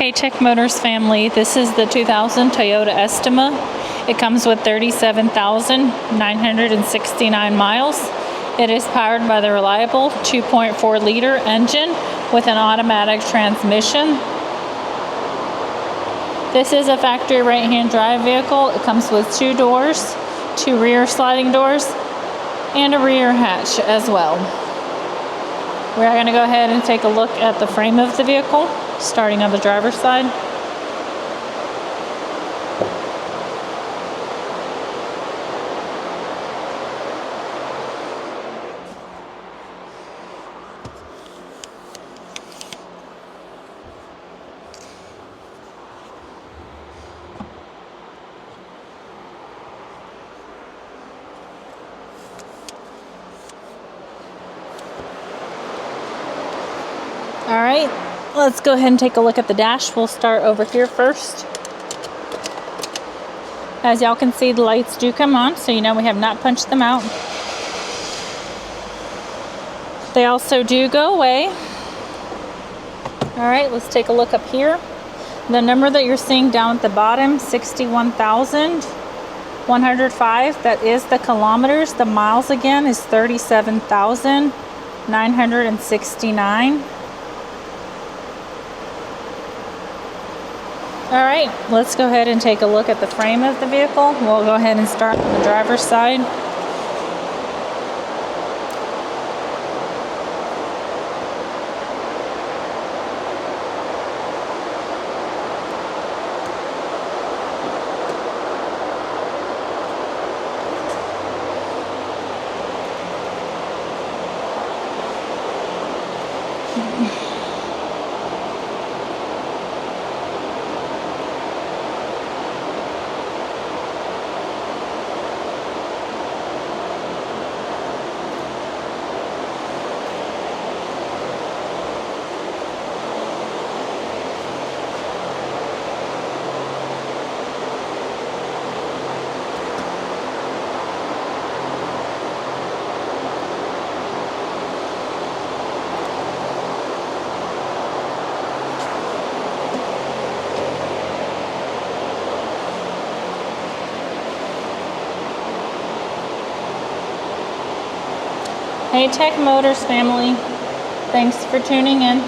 Hey Tech Motors family, this is the 2000 Toyota Estima. It comes with 37,969 miles. It is powered by the reliable 2.4 liter engine with an automatic transmission. This is a factory right-hand drive vehicle. It comes with 2 doors, 2 rear sliding doors, and a rear hatch as well. We're going to go ahead and take a look at the frame of the vehicle, starting on the driver's side. Alright, let's go ahead and take a look at the dash. We'll start over here first. As y'all can see, the lights do come on, so you know we have not punched them out. They also do go away. Alright, let's take a look up here. The number that you're seeing down at the bottom, 61,105, that is the kilometers. The miles again is 37,969. Alright, let's go ahead and take a look at the frame of the vehicle. We'll go ahead and start on the driver's side. Hey Tech Motors family, thanks for tuning in.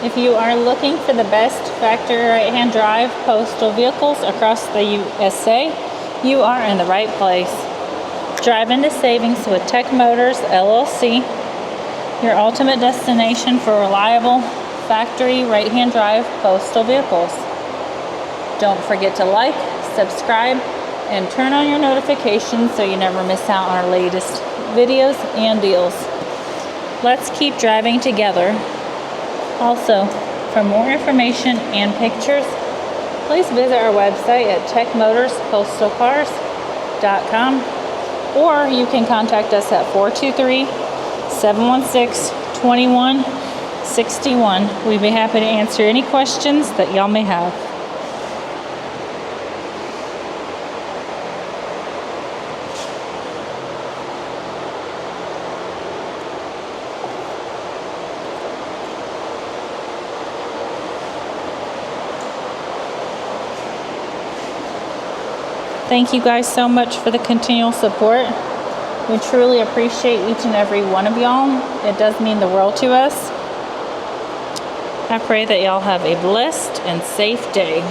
If you are looking for the best factory right-hand drive postal vehicles across the USA, you are in the right place. Drive into savings with Tech Motors LLC, your ultimate destination for reliable factory right-hand drive postal vehicles. Don't forget to like, subscribe, and turn on your notifications so you never miss out on our latest videos and deals. Let's keep driving together. Also, for more information and pictures, please visit our website at techmotorspostalcars.com, or you can contact us at 423-716-2161. We'd be happy to answer any questions that y'all may have. Thank you guys so much for the continual support. We truly appreciate each and every one of y'all. It does mean the world to us. I pray that y'all have a blessed and safe day.